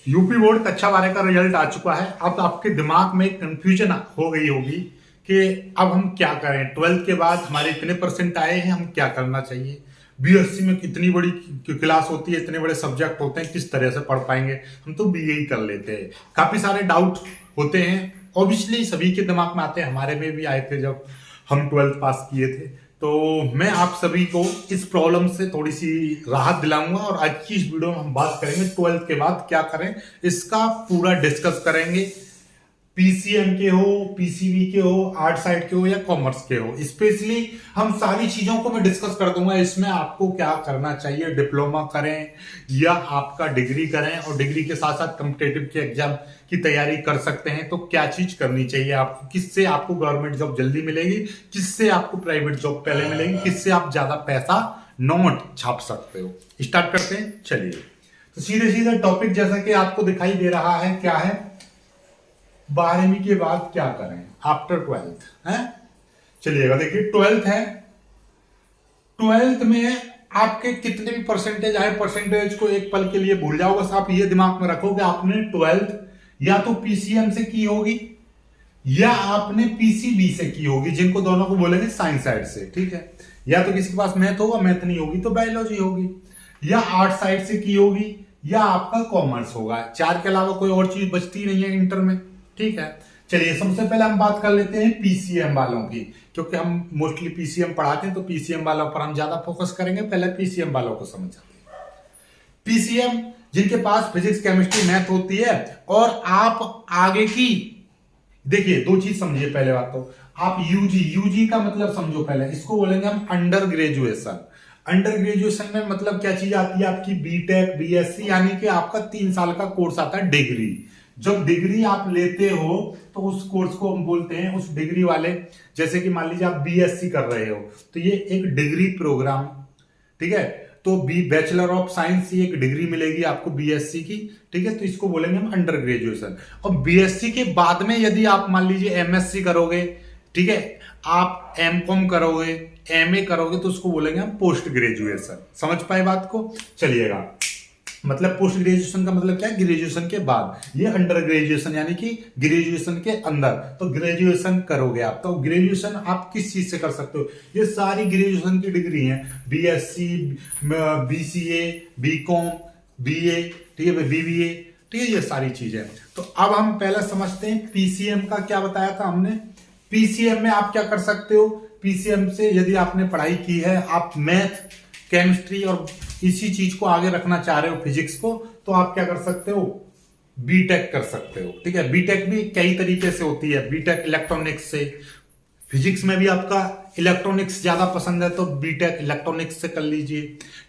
UP board कक्षा 12 का result आ चुका है। अब आपके दिमाग में कंफ्यूजन हो गई होगी कि अब हम क्या करें, 12th के बाद हमारे इतने परसेंट आए हैं, हम क्या करना चाहिए। बीएससी में कितनी बड़ी क्लास होती है, इतने बड़े सब्जेक्ट होते हैं, किस तरह से पढ़ पाएंगे, हम तो बीए ही कर लेते हैं। काफी सारे डाउट होते हैं, ऑब्वियसली सभी के दिमाग में आते हैं, हमारे में भी आए थे जब हम 12th पास किए थे। तो मैं आप सभी को इस प्रॉब्लम से थोड़ी सी राहत दिलाऊंगा और आज की इस वीडियो में हम बात करेंगे 12th के बाद क्या करें, इसका पूरा डिस्कस करेंगे। पीसीएम के हो, पीसीबी के हो, आर्ट साइड के हो या कॉमर्स के हो, स्पेशली हम सारी चीजों को मैं डिस्कस कर दूंगा। इसमें आपको क्या करना चाहिए, डिप्लोमा करें या आपका डिग्री करें, और डिग्री के साथ साथ कॉम्पिटेटिव के एग्जाम की तैयारी कर सकते हैं, तो क्या चीज करनी चाहिए आपको, किससे आपको गवर्नमेंट जॉब जल्दी मिलेगी, किससे आपको प्राइवेट जॉब पहले मिलेगी, किससे आप ज्यादा पैसा नोट छाप सकते हो। स्टार्ट करते हैं, चलिए। तो सीधे सीधे टॉपिक जैसा कि आपको दिखाई दे रहा है, क्या है, 12वीं के बाद क्या करें आफ्टर 12th है। चलिएगा, देखिए 12th है, 12th में आपके कितने भी परसेंटेज आए, परसेंटेज को एक पल के लिए भूल जाओ। बस आप ये दिमाग में रखो कि आपने 12th या तो पीसीएम से की होगी या आपने पीसीबी से की होगी, जिनको दोनों को बोलेंगे साइंस साइड से, ठीक है। या तो किसी के पास मैथ होगा, मैथ नहीं होगी तो बायोलॉजी होगी, या आर्ट साइड से की होगी, या आपका कॉमर्स होगा। चार के अलावा कोई और चीज बचती नहीं है इंटर में, ठीक है। चलिए, सबसे पहले हम बात कर लेते हैं पीसीएम वालों की, क्योंकि हम मोस्टली पीसीएम पढ़ाते हैं तो पीसीएम वालों पर हम ज्यादा फोकस करेंगे। पहले पीसीएम वालों को समझते हैं। पीसीएम जिनके पास फिजिक्स केमिस्ट्री मैथ होती है, और आप आगे की देखिए दो चीज समझिए। पहले बात तो आप यूजी, यूजी का मतलब समझो पहले, इसको बोलेंगे हम अंडर ग्रेजुएशन। अंडर ग्रेजुएशन में मतलब क्या चीज आती है आपकी, बीटेक, बीएससी, यानी कि आपका 3 साल का कोर्स आता है डिग्री। जब डिग्री आप लेते हो तो उस कोर्स को हम बोलते हैं, उस डिग्री वाले, जैसे कि मान लीजिए आप बीएससी कर रहे हो तो ये एक डिग्री प्रोग्राम, ठीक है। तो बी बैचलर ऑफ साइंस, ये एक डिग्री मिलेगी आपको बीएससी की, ठीक है। तो इसको बोलेंगे हम अंडर ग्रेजुएशन। और बीएससी के बाद में यदि आप मान लीजिए एमएससी करोगे, ठीक है, आप एमकॉम करोगे, एमए करोगे, तो उसको बोलेंगे हम पोस्ट ग्रेजुएशन। समझ पाए बात को। चलिएगा, मतलब पोस्ट ग्रेजुएशन का मतलब क्या है, ग्रेजुएशन के बाद। ये अंडर ग्रेजुएशन यानी कि ग्रेजुएशन के अंदर, तो ग्रेजुएशन करोगे आप। तो ग्रेजुएशन आप किस चीज से कर सकते हो, ये सारी ग्रेजुएशन की डिग्री है, बीएससी, बीसीए, बीकॉम, बीए, ठीक है, बीबीए, ठीक है, ये सारी चीजें। तो अब हम पहले समझते हैं पीसीएम का क्या बताया था हमने। पीसीएम में आप क्या कर सकते हो, पीसीएम से यदि आपने पढ़ाई की है, आप मैथ, केमिस्ट्री और इसी चीज को आगे रखना चाह रहे हो, फिजिक्स को, तो आप क्या कर सकते हो, बीटेक कर सकते हो, ठीक है। बीटेक भी कई तरीके से होती है, बीटेक इलेक्ट्रॉनिक्स से, फिजिक्स में भी आपका इलेक्ट्रॉनिक्स ज्यादा पसंद है तो बीटेक इलेक्ट्रॉनिक्स से कर लीजिए,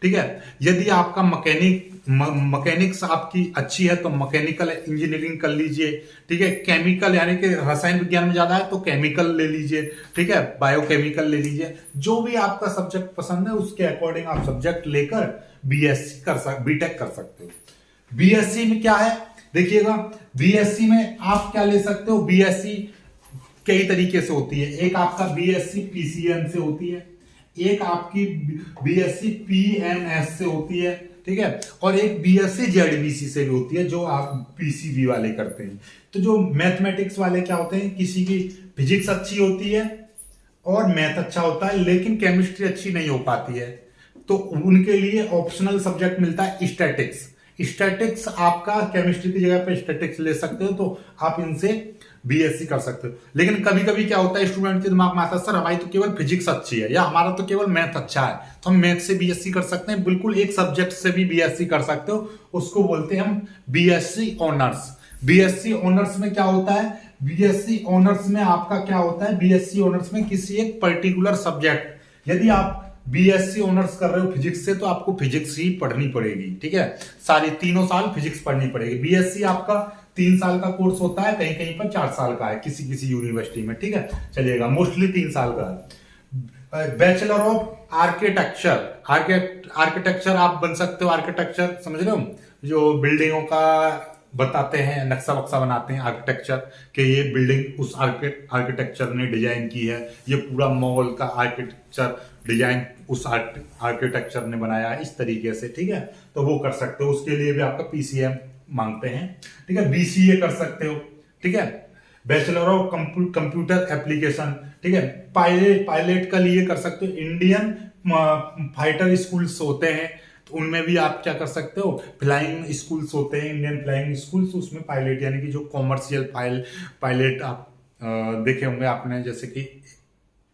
ठीक है। यदि आपका मैकेनिक्स आपकी अच्छी है तो मैकेनिकल इंजीनियरिंग कर लीजिए, ठीक है। केमिकल यानी कि रसायन विज्ञान में ज्यादा है तो केमिकल ले लीजिए, ठीक है, बायोकेमिकल ले लीजिए। जो भी आपका सब्जेक्ट पसंद है उसके अकॉर्डिंग आप सब्जेक्ट लेकर बीएससी बीटेक कर सकते हो। बीएससी में क्या है देखिएगा, बीएससी में आप क्या ले सकते हो, बीएससी कई तरीके से होती है। एक आपका बीएससी पीसीएम से होती है, एक आपकी बीएससी पीएमएस से होती है, ठीक है, और एक बीएससी जेडबीसी से भी होती है, जो आप पीसीबी वाले करते हैं। तो जो मैथमेटिक्स वाले क्या होते हैं, किसी की फिजिक्स अच्छी होती है और मैथ अच्छा होता है लेकिन केमिस्ट्री अच्छी नहीं हो पाती है, तो उनके लिए ऑप्शनल सब्जेक्ट मिलता है स्टैटिक्स। स्टैटिक्स आपका केमिस्ट्री की जगह पे स्टैटिक्स ले सकते हो, तो आप इनसे बीएससी कर सकते हो। लेकिन कभी कभी क्या होता है, स्टूडेंट के दिमाग में आता है, सर हमारी तो केवल फिजिक्स अच्छी है या हमारा तो केवल मैथ अच्छा है, तो हम मैथ से बीएससी कर सकते हैं। बिल्कुल, एक सब्जेक्ट से भी बीएससी कर सकते हो, उसको बोलते हैं हम बीएससी ऑनर्स। बीएससी ऑनर्स में क्या होता है, बीएससी ऑनर्स में आपका क्या होता है, बीएससी ऑनर्स में किसी एक पर्टिकुलर सब्जेक्ट, यदि आप बीएससी ऑनर्स कर रहे हो फिजिक्स से तो आपको फिजिक्स ही पढ़नी पड़ेगी, ठीक है। सारी तीनों साल फिजिक्स पढ़नी पड़ेगी। बीएससी आपका 3 साल का कोर्स होता है, कहीं कहीं पर 4 साल का है, किसी किसी यूनिवर्सिटी में, ठीक है। चलिएगा, मोस्टली 3 साल का है। बैचलर ऑफ आर्किटेक्चर, आर्किटेक्चर आप बन सकते हो। आर्किटेक्चर समझ रहे हो, जो बिल्डिंगों का बताते हैं, नक्शा बक्सा बनाते हैं आर्किटेक्चर, कि ये बिल्डिंग उस आर्किटेक्चर ने डिजाइन की है, ये पूरा मॉल का आर्किटेक्चर डिजाइन उस आर्किटेक्चर ने बनाया है, इस तरीके से, ठीक है। तो वो कर सकते हो, उसके लिए भी आपका पीसीएम मांगते हैं, ठीक है। बीसीए कर सकते हो, ठीक है, बैचलर ऑफ कंप्यूटर एप्लीकेशन, ठीक है। पायलट का लिए कर सकते हो। इंडियन फाइटर स्कूल्स होते हैं तो उनमें भी आप क्या कर सकते हो, फ्लाइंग स्कूल्स होते हैं, इंडियन फ्लाइंग स्कूल्स, उसमें पायलट यानी कि जो कॉमर्शियल पायलट आप देखे होंगे आपने, जैसे कि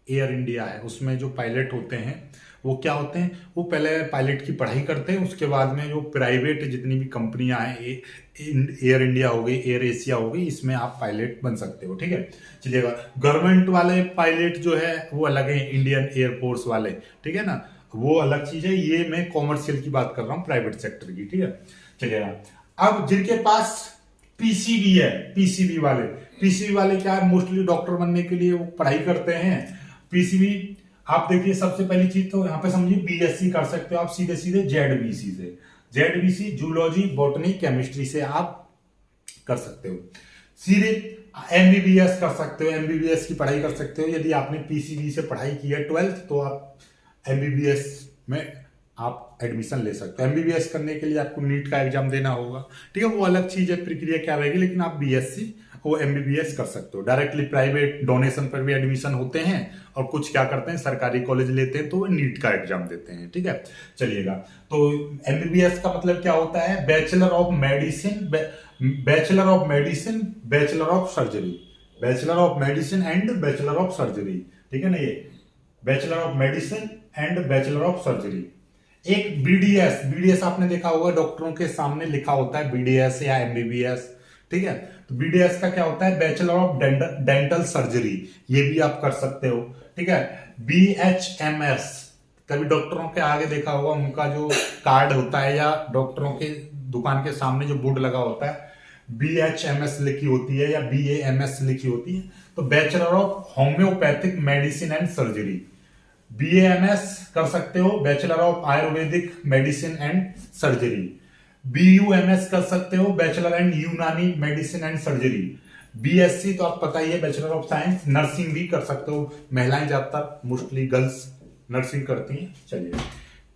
एयर इंडिया है, उसमें जो पायलट होते हैं वो क्या होते हैं, वो पहले पायलट की पढ़ाई करते हैं, उसके बाद में जो प्राइवेट जितनी भी कंपनियां हैं, एयर इंडिया हो गई, एयर एशिया हो गई, इसमें आप पायलट बन सकते हो, ठीक है। चलिएगा, गवर्नमेंट वाले पायलट जो है वो अलग है, इंडियन एयरफोर्स वाले, ठीक है ना, वो अलग चीज है। ये मैं कॉमर्शियल की बात कर रहा हूँ, प्राइवेट सेक्टर की, ठीक है। चलिएगा, अब जिनके पास पीसीबी है, पीसीबी वाले क्या है, मोस्टली डॉक्टर बनने के लिए वो पढ़ाई करते हैं। पीसीबी आप देखिए, सबसे पहली चीज तो यहाँ पे समझिए बीएससी कर सकते हो आप सीधे सीधे जेडबीसी से, जेडबीसी जूलॉजी बॉटनी केमिस्ट्री से आप कर सकते हो। सीधे एमबीबीएस कर सकते हो, एमबीबीएस की पढ़ाई कर सकते हो। यदि आपने पीसीबी से पढ़ाई की है 12th, तो आप एमबीबीएस में आप एडमिशन ले सकते हो। एमबीबीएस करने के लिए आपको नीट का एग्जाम देना होगा, ठीक है, वो अलग चीज है, प्रक्रिया क्या रहेगी, लेकिन आप बीएससी वो एमबीबीएस कर सकते हो। डायरेक्टली प्राइवेट डोनेशन पर भी एडमिशन होते हैं, और कुछ क्या करते हैं, सरकारी कॉलेज लेते हैं तो वो नीट का एग्जाम देते हैं, ठीक है। चलिएगा, तो एमबीबीएस का मतलब क्या होता है, bachelor of medicine, bachelor of medicine, bachelor of surgery, bachelor of medicine and bachelor of surgery, ठीक है ना, ये bachelor of medicine and bachelor of surgery. एक बीडीएस आपने देखा होगा, डॉक्टरों के सामने लिखा होता है बीडीएस या एमबीबीएस, ठीक है। तो बीडीएस का क्या होता है, बैचलर ऑफ डेंटल सर्जरी, ये भी आप कर सकते हो, ठीक है। बीएचएमएस, कभी डॉक्टरों के आगे देखा होगा, उनका जो कार्ड होता है या डॉक्टरों के दुकान के सामने जो बोर्ड लगा होता है, बीएचएमएस लिखी होती है या बीएएमएस लिखी होती है। तो bachelor of homeopathic medicine and surgery, BAMS कर सकते हो, bachelor of Ayurvedic medicine and surgery. BUMS कर सकते हो, बैचलर एंड यूनानी मेडिसिन एंड सर्जरी। बीएससी तो आप पता ही है, बैचलर ऑफ साइंस। नर्सिंग भी कर सकते हो, महिलाएं ज्यादातर मोस्टली गर्ल्स नर्सिंग करती हैं। चलिए,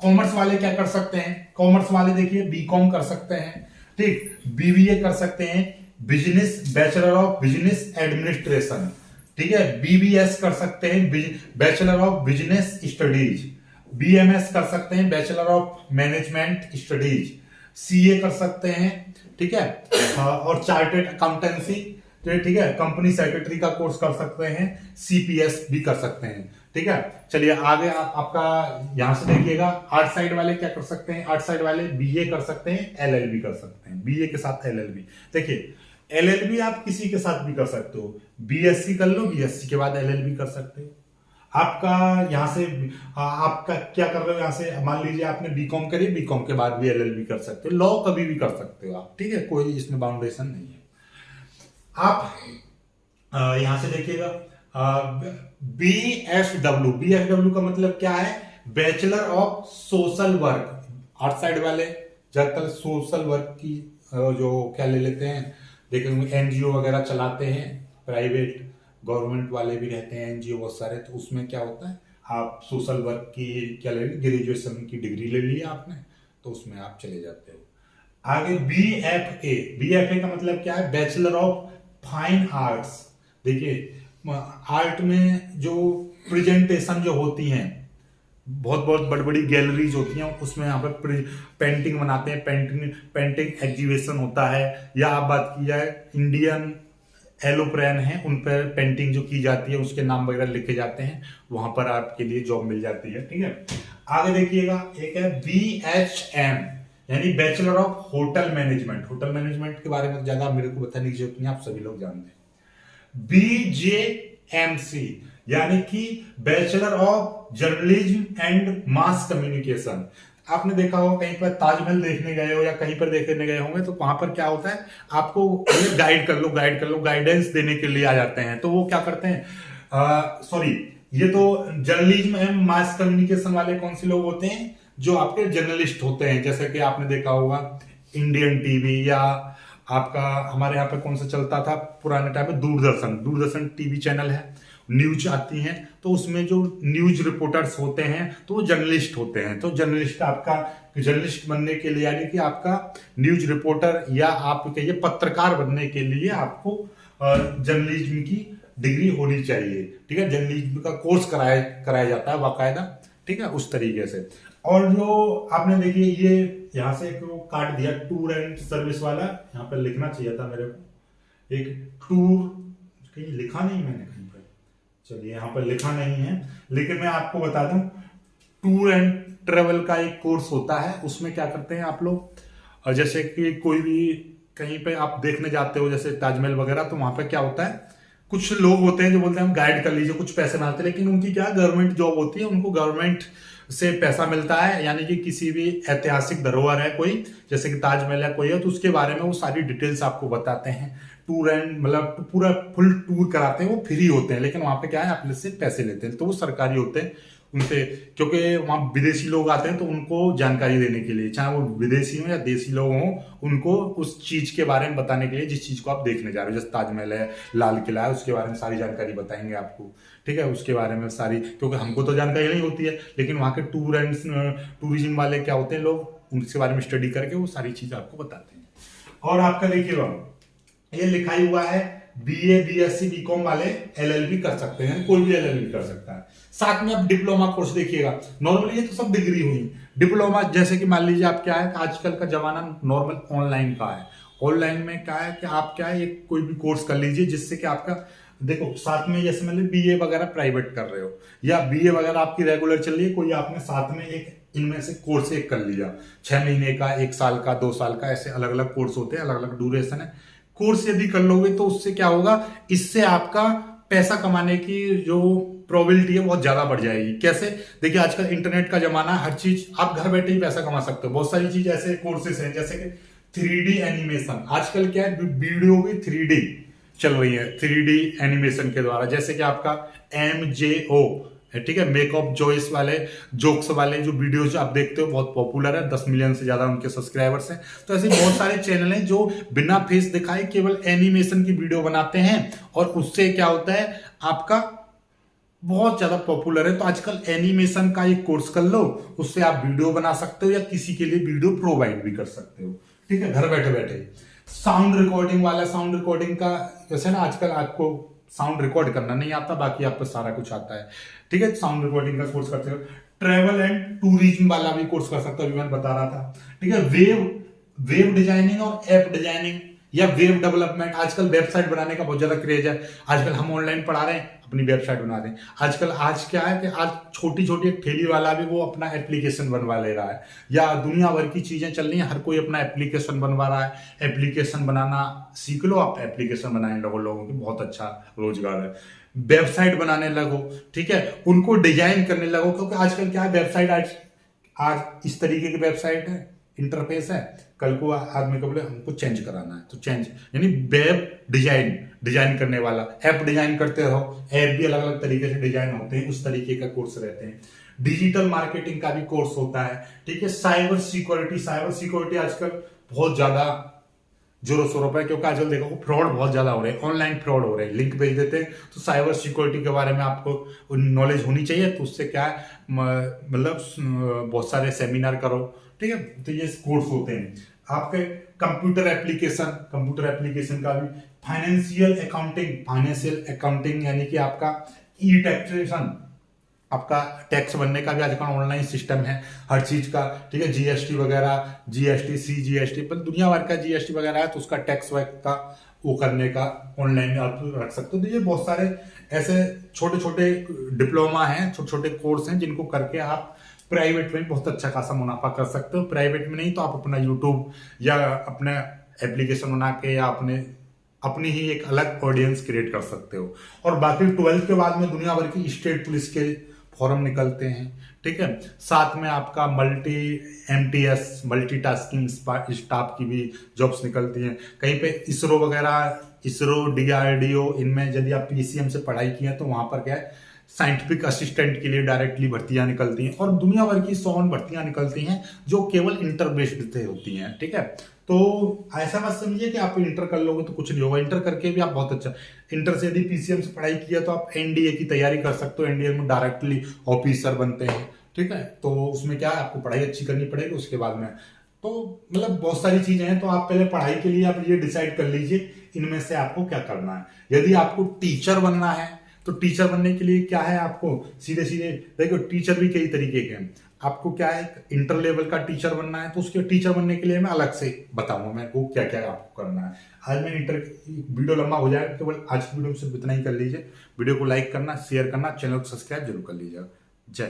कॉमर्स वाले क्या कर सकते हैं, कॉमर्स वाले देखिए बीकॉम कर सकते हैं, ठीक, बीबीए कर सकते हैं, business, bachelor of business administration, ठीक है। बीबीएस कर सकते हैं, bachelor of business studies. BMS कर सकते हैं, bachelor of management studies. CA कर सकते हैं, ठीक है, और चार्टेड अकाउंटेंसी, ठीक है, कंपनी सेक्रेटरी का कोर्स कर सकते हैं, सीपीएस भी कर सकते हैं, ठीक है। चलिए आगे आपका यहां से देखिएगा, आर्ट साइड वाले क्या कर सकते हैं, आर्ट साइड वाले बीए कर सकते हैं, एलएलबी कर सकते हैं, बीए के साथ एलएलबी। देखिए, एलएलबी आप किसी के साथ भी कर सकते हो, बीएससी कर लो, बीएससी के बाद एलएलबी कर सकते हो। आपका यहां से आपका क्या कर रहे हो, यहां से मान लीजिए आपने बीकॉम करी, बीकॉम के बाद भी एलएलबी कर सकते हो, लॉ कभी भी कर सकते हो आप, ठीक है, कोई इसमें बाउंडेशन नहीं है। आप यहां से देखिएगा, बीएफडब्ल्यू का मतलब क्या है, bachelor of social work. Art side वाले ज्यादातर सोशल वर्क की जो क्या ले लेते हैं, देखेंगे एनजीओ वगैरह चलाते हैं, प्राइवेट गवर्नमेंट वाले भी रहते हैं एनजीओ बहुत सारे, तो उसमें क्या होता है, आप सोशल वर्क की क्या ले ली, ग्रेजुएशन की डिग्री ले ली आपने, तो उसमें आप चले जाते हो। आगे बीएफए का मतलब क्या है, बैचलर ऑफ फाइन आर्ट्स। देखिए, आर्ट में जो प्रेजेंटेशन जो होती हैं, बहुत बहुत बड़ी बड़ी गैलरीज होती हैं, उसमें यहाँ पे पेंटिंग बनाते हैं, पेंटिंग एग्जीबिशन होता है, या आप बात की जाए इंडियन एलोप्रेन है, उन पर पेंटिंग जो की जाती है उसके नाम वगैरह लिखे जाते हैं, वहां पर आपके लिए जॉब मिल जाती है, ठीक है। आगे देखिएगा, एक है बीएचएम यानी bachelor of hotel management. Hotel management के बारे में ज्यादा मेरे को बताने की जरूरत नहीं, आप सभी लोग जानते हैं। बीजेएमसी यानी कि bachelor of journalism and mass communication. आपने देखा हो कहीं पर ताजमहल देखने गए हो या कहीं पर देखने गए होंगे, तो वहां पर क्या होता है, आपको गाइड कर लो, गाइडेंस देने के लिए आ जाते हैं, तो वो क्या करते हैं, सॉरी, ये तो जर्नलिज्म एंड मास कम्युनिकेशन वाले कौन से लोग होते हैं, जो आपके जर्नलिस्ट होते हैं, जैसे कि आपने देखा होगा इंडियन टीवी, या आपका हमारे यहाँ पे कौन सा चलता था पुराने टाइम में, दूरदर्शन टीवी चैनल है, न्यूज आती हैं, तो उसमें जो न्यूज रिपोर्टर्स होते हैं तो वो जर्नलिस्ट होते हैं। तो जर्नलिस्ट बनने के लिए, यानी कि आपका न्यूज रिपोर्टर या आप कहिए पत्रकार बनने के लिए आपको जर्नलिज्म की डिग्री होनी चाहिए। ठीक है, जर्नलिज्म का कोर्स कराया जाता है बाकायदा। ठीक है, उस तरीके से। और जो आपने देखिए ये यहाँ से एक काट दिया टूर एंड सर्विस वाला, यहाँ पर लिखना चाहिए था मेरे को एक टूर, कहीं लिखा नहीं मैंने कहीं पर, चलिए यहाँ पर लिखा नहीं है, लेकिन मैं आपको बता दूं टूर एंड ट्रेवल का एक कोर्स होता है। उसमें क्या करते हैं आप लोग, जैसे कि कोई भी कहीं पे आप देखने जाते हो जैसे ताजमहल वगैरह, तो वहां पे क्या होता है, कुछ लोग होते हैं जो बोलते हैं हम गाइड कर लीजिए, कुछ पैसे बनाते हैं, लेकिन उनकी क्या गवर्नमेंट जॉब होती है, उनको गवर्नमेंट से पैसा मिलता है। यानी कि किसी भी ऐतिहासिक धरोहर है कोई, जैसे कि ताजमहल है कोई है, तो उसके बारे में वो सारी डिटेल्स आपको बताते हैं। टूर एंड मतलब पूरा फुल टूर कराते हैं, वो फ्री होते हैं, लेकिन वहां पे क्या है अपने से पैसे लेते हैं, तो वो सरकारी होते हैं उनसे, क्योंकि वहां विदेशी लोग आते हैं तो उनको जानकारी देने के लिए, चाहे वो विदेशी हो या देसी लोग हों, उनको उस चीज के बारे में बताने के लिए जिस चीज को आप देखने जा रहे हो, जैसे ताजमहल है, लाल किला है, उसके बारे में सारी जानकारी बताएंगे आपको। ठीक है, उसके बारे में सारी, क्योंकि हमको तो जानकारी नहीं होती है, लेकिन वहाँ के टूरिज्म वाले क्या होते हैं लोग, उनके बारे में स्टडी करके वो सारी चीज आपको बताते हैं। और आपका देखिएगा ये लिखा ही हुआ है बीए, बीएससी, बीकॉम वाले एलएलबी कर सकते हैं, कोई भी एलएलबी कर सकता है। साथ में आप डिप्लोमा कोर्स देखिएगा, नॉर्मली ये तो सब डिग्री हुई, डिप्लोमा जैसे कि मान लीजिए आप क्या है, आजकल का जमाना नॉर्मल ऑनलाइन का है। ऑनलाइन में क्या है कि आप क्या है एक कोई भी कोर्स कर लीजिए जिससे कि आपका देखो साथ में, जैसे मतलब बीए वगैरह प्राइवेट कर रहे हो या बीए वगैरह आपकी रेगुलर चल रही है, कोई आपने साथ में एक इनमें से कोर्स एक कर लिया, 6 महीने का, 1 साल का, 2 साल का, ऐसे अलग अलग कोर्स होते हैं, अलग अलग ड्यूरेशन है। कोर्स यदि कर लोगे तो उससे क्या होगा, इससे आपका पैसा कमाने की जो प्रोबेबिलिटी है बहुत ज्यादा बढ़ जाएगी। कैसे, देखिए आजकल इंटरनेट का जमाना है, हर चीज आप घर बैठे ही पैसा कमा सकते हो। बहुत सारी चीज ऐसे कोर्सेस हैं, जैसे कि 3D एनिमेशन, आजकल क्या है वीडियो की 3D चल रही है, 3D एनिमेशन के द्वारा, जैसे कि आपका MJO है, ठीक है, मेकअप जॉइस वाले जोक्स वाले जो वीडियोज आप देखते हो बहुत पॉपुलर है, 10 मिलियन से ज्यादा उनके सब्सक्राइबर्स हैं। तो ऐसे बहुत सारे चैनल हैं जो बिना फेस दिखाए केवल एनिमेशन की वीडियो बनाते हैं, और उससे क्या होता है आपका बहुत ज्यादा पॉपुलर है। तो आजकल एनिमेशन का एक कोर्स कर लो, उससे आप वीडियो बना सकते हो या किसी के लिए वीडियो प्रोवाइड भी कर सकते हो। ठीक है, घर बैठे बैठे। साउंड रिकॉर्डिंग वाला, साउंड रिकॉर्डिंग का जैसे ना आजकल आपको साउंड रिकॉर्ड करना नहीं आता, बाकी आपको सारा कुछ आता है। ठीक है, साउंड रिकॉर्डिंग का कोर्स करते हो। ट्रेवल एंड टूरिज्म वाला भी कोर्स कर सकते हो, अभी मैं बता रहा था। ठीक है, वेब डिजाइनिंग और ऐप डिजाइनिंग या वेब डेवलपमेंट, आजकल वेबसाइट बनाने का बहुत ज्यादा क्रेज है। आजकल हम ऑनलाइन पढ़ा रहे हैं, अपनी वेबसाइट बना दें। आजकल आज क्या है कि आज छोटी छोटी एक ठेली वाला भी वो अपना एप्लीकेशन बनवा ले रहा है, या दुनिया भर की चीजें चल रही हैं, हर कोई अपना एप्लीकेशन बनवा रहा है। एप्लीकेशन बनाना सीख लो, आप एप्लीकेशन बनाने लगो, लोगों की बहुत अच्छा रोजगार है। वेबसाइट बनाने लगो, ठीक है, उनको डिजाइन करने लगो, क्योंकि आजकल क्या है वेबसाइट आज इस तरीके की वेबसाइट है, इंटरफेस है, कल को आदमी को बोले हमको चेंज कराना है तो चेंज, यानी वेब डिजाइन करने वाला, ऐप डिजाइन करते रहो, ऐप भी अलग अलग तरीके से डिजाइन होते हैं, उस तरीके का कोर्स रहते हैं। डिजिटल मार्केटिंग का भी कोर्स होता है। ठीक है, साइबर सिक्योरिटी आजकल बहुत ज्यादा जोरों शोरों पर, क्योंकि आजकल देखो फ्रॉड बहुत ज्यादा हो रहे हैं, ऑनलाइन फ्रॉड हो रहे हैं, लिंक भेज देते हैं। तो साइबर सिक्योरिटी के बारे में आपको नॉलेज होनी चाहिए, तो उससे क्या है मतलब बहुत सारे सेमिनार करो। ठीक है, तो ये कोर्स होते हैं आपके। कंप्यूटर एप्लीकेशन का भी, फाइनेंशियल अकाउंटिंग यानी कि आपका ई टैक्सेशन, आपका टैक्स बनने का भी आजकल ऑनलाइन सिस्टम है हर चीज का। ठीक है, जीएसटी वगैरह, जीएसटी पर दुनिया भर का जीएसटी वगैरह है, तो उसका टैक्स का वो करने का ऑनलाइन आप रख सकते हो। तो ये बहुत सारे ऐसे छोटे छोटे डिप्लोमा हैं, छोटे छोटे कोर्स हैं, जिनको करके आप प्राइवेट में बहुत अच्छा खासा मुनाफा कर सकते हो। प्राइवेट में नहीं तो आप अपना यूट्यूब या अपना एप्लीकेशन बना के या अपनी ही एक अलग ऑडियंस क्रिएट कर सकते हो। और बाकी 12th के बाद में दुनिया भर की स्टेट पुलिस के फॉर्म निकलते हैं। ठीक है, साथ में आपका मल्टीटास्किंग स्टाफ की भी जॉब्स निकलती हैं। कहीं पे इसरो वगैरह, DRDO, इनमें यदि आप PCM से पढ़ाई की है तो वहां पर क्या है साइंटिफिक असिस्टेंट के लिए डायरेक्टली भर्तियां निकलती हैं और दुनिया भर की 100 भर्तियां निकलती हैं जो केवल इंटर बेस्ड से होती हैं। ठीक है, तो ऐसा मत समझिए कि आप इंटर कर लोगे तो कुछ नहीं होगा। इंटर करके भी आप बहुत अच्छा, इंटर से यदि पीसीएम से पढ़ाई किया तो आप एनडीए की तैयारी कर सकते हो। एनडीए में डायरेक्टली ऑफिसर बनते हैं। ठीक है, तो उसमें क्या है, आपको पढ़ाई अच्छी करनी पड़ेगी। उसके बाद में तो मतलब बहुत सारी चीजें हैं, तो आप पहले पढ़ाई के लिए आप ये डिसाइड कर लीजिए इनमें से आपको क्या करना है। यदि आपको टीचर बनना है तो टीचर बनने के लिए क्या है, आपको सीधे सीधे देखो, टीचर भी कई तरीके के हैं। आपको क्या है, इंटर लेवल का टीचर बनना है तो उसके टीचर बनने के लिए मैं अलग से बताऊंगा मैं को क्या क्या आपको करना है। आज मैं इंटर, वीडियो लंबा हो जाएगा, केवल आज की वीडियो में सिर्फ इतना ही कर लीजिए। वीडियो को लाइक करना, शेयर करना, चैनल को सब्सक्राइब जरूर कर लीजिएगा। जय